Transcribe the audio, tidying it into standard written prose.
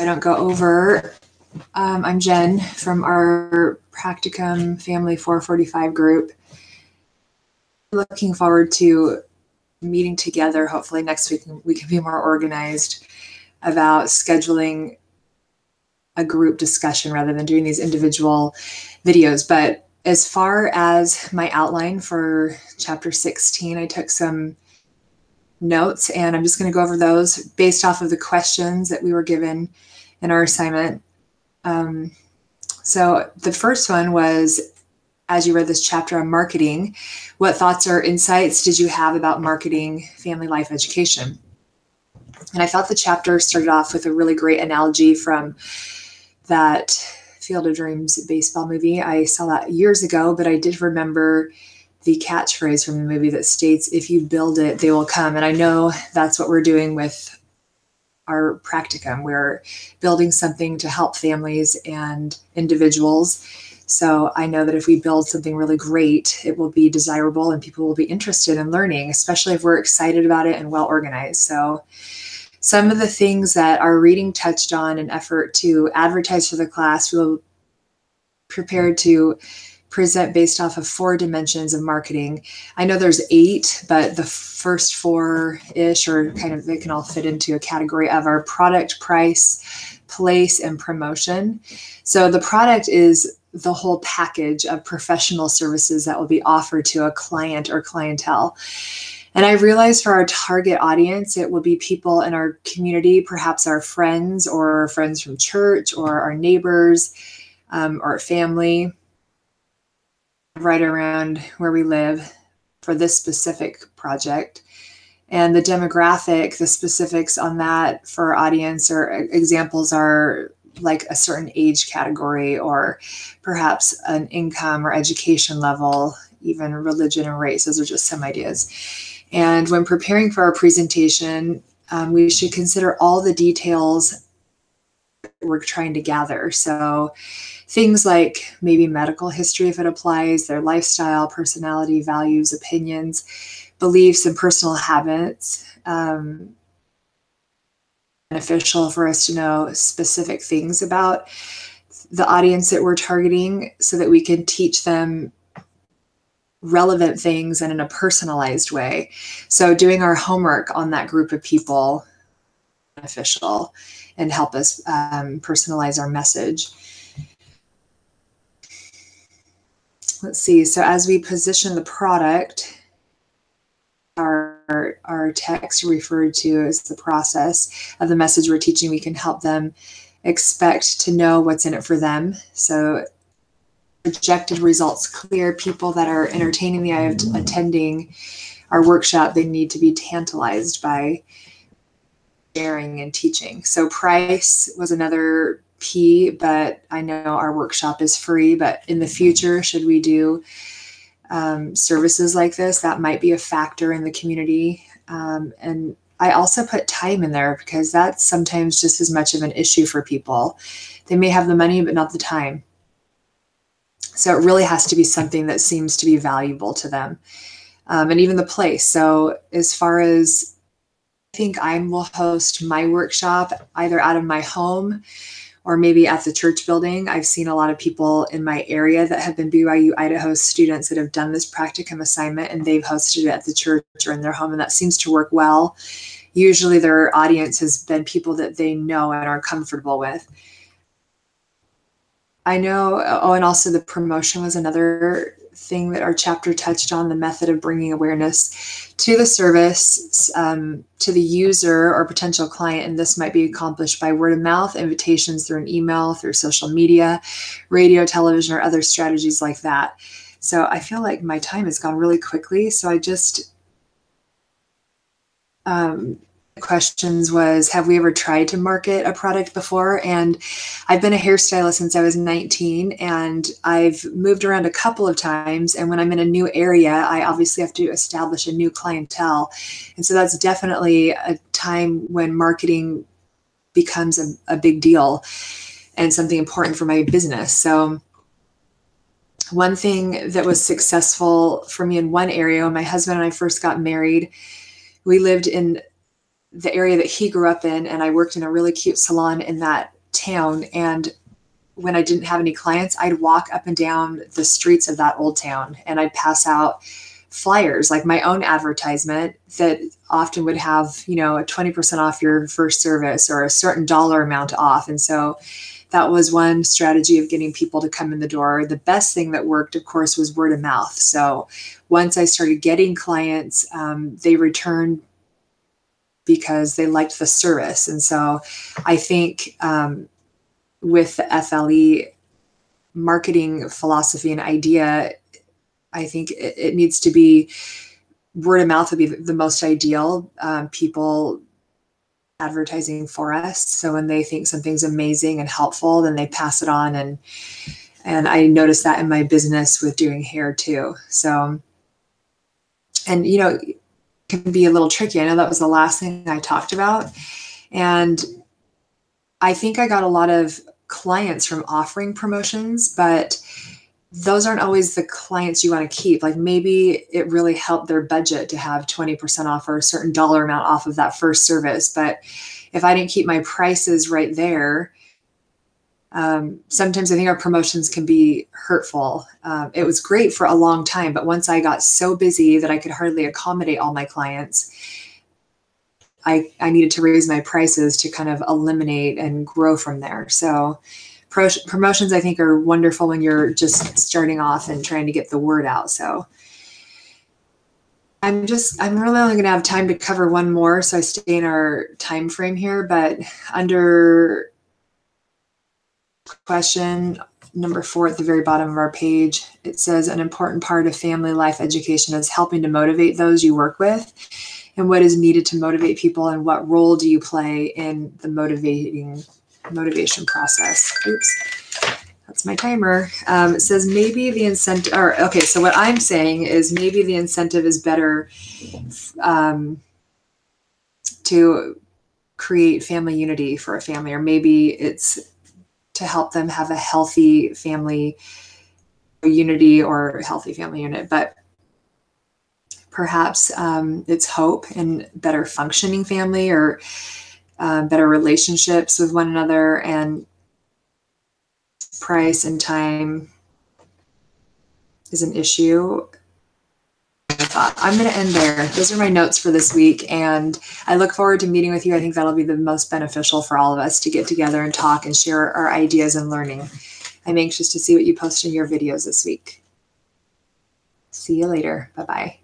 I don't go over, I'm Jen from our Practicum Family 445 group. Looking forward to meeting together. Hopefully next week we can be more organized about scheduling a group discussion rather than doing these individual videos. But as far as my outline for chapter 16, I took some notes and I'm just going to go over those based off of the questions that we were given in our assignment. So the first one was, as you read this chapter on marketing, what thoughts or insights did you have about marketing family life education? And I thought the chapter started off with a really great analogy from that Field of Dreams baseball movie. I saw that years ago, but I did remember the catchphrase from the movie that states, if you build it, they will come. And I know that's what we're doing with our practicum. We're building something to help families and individuals. So I know that if we build something really great, it will be desirable and people will be interested in learning, especially if we're excited about it and well organized. So some of the things that our reading touched on in effort to advertise for the class, we'll prepare to present based off of 4 dimensions of marketing. I know there's 8, but the first 4-ish, or kind of, they can all fit into a category of our product, price, place, and promotion. So the product is the whole package of professional services that will be offered to a client or clientele. And I realized for our target audience, it will be people in our community, perhaps our friends or friends from church or our neighbors or family, right around where we live for this specific project. And the demographic, the specifics on that for our audience or examples are like a certain age category or perhaps an income or education level, even religion and race. Those are just some ideas. And when preparing for our presentation, we should consider all the details we're trying to gather. So things like maybe medical history, if it applies, their lifestyle, personality, values, opinions, beliefs, and personal habits. Beneficial for us to know specific things about the audience that we're targeting so that we can teach them relevant things and in a personalized way. So doing our homework on that group of people beneficial and help us personalize our message. Let's see. So as we position the product, our text referred to as the process of the message we're teaching, we can help them expect to know what's in it for them. So projected results clear. People that are entertaining the eye of attending our workshop, they need to be tantalized by sharing and teaching. So price was another P, but I know our workshop is free, but in the future, should we do services like this, that might be a factor in the community. And I also put time in there because that's sometimes just as much of an issue for people. They may have the money, but not the time. So it really has to be something that seems to be valuable to them. And even the place. So as far as, I think I will host my workshop either out of my home or maybe at the church building. I've seen a lot of people in my area that have been BYU Idaho students that have done this practicum assignment and they've hosted it at the church or in their home, and that seems to work well. Usually their audience has been people that they know and are comfortable with. I know, and also the promotion was another thing that our chapter touched on, the method of bringing awareness to the service, to the user or potential client. And this might be accomplished by word of mouth, invitations through an email, through social media, radio, television, or other strategies like that. So I feel like my time has gone really quickly. So I just, questions was, have we ever tried to market a product before? And I've been a hairstylist since I was 19, and I've moved around a couple of times. And when I'm in a new area, I obviously have to establish a new clientele. And so that's definitely a time when marketing becomes a big deal and something important for my business. So one thing that was successful for me in one area, when my husband and I first got married, we lived in the area that he grew up in, and I worked in a really cute salon in that town, and when I didn't have any clients, I'd walk up and down the streets of that old town and I'd pass out flyers, like my own advertisement that often would have, a 20% off your first service or a certain dollar amount off. And so that was one strategy of getting people to come in the door. The best thing that worked, of course, was word of mouth. So once I started getting clients, they returned because they liked the service. And so I think with the FLE marketing philosophy and idea, I think it needs to be word of mouth would be the most ideal. People advertising for us. So when they think something's amazing and helpful, then they pass it on. And I noticed that in my business with doing hair too. So, and it can be a little tricky. I know that was the last thing I talked about. And I think I got a lot of clients from offering promotions, but those aren't always the clients you want to keep. Like maybe it really helped their budget to have 20% off or a certain dollar amount off of that first service. But if I didn't keep my prices right there, sometimes I think our promotions can be hurtful. It was great for a long time, but once I got so busy that I could hardly accommodate all my clients, I needed to raise my prices to kind of eliminate and grow from there. So promotions, I think, are wonderful when you're just starting off and trying to get the word out. So I'm really only going to have time to cover one more, so I stay in our time frame here. But under question number 4 at the very bottom of our page, it says an important part of family life education is helping to motivate those you work with, and what is needed to motivate people, and what role do you play in the motivation process. Oops, that's my timer. It says maybe the incentive, so what I'm saying is maybe the incentive is better to create family unity for a family, or maybe it's to help them have a healthy family unity or healthy family unit. But perhaps it's hope and better functioning family, or better relationships with one another, and price and time is an issue. I'm going to end there. Those are my notes for this week, and I look forward to meeting with you. I think that'll be the most beneficial for all of us to get together and talk and share our ideas and learning. I'm anxious to see what you post in your videos this week. See you later. Bye-bye.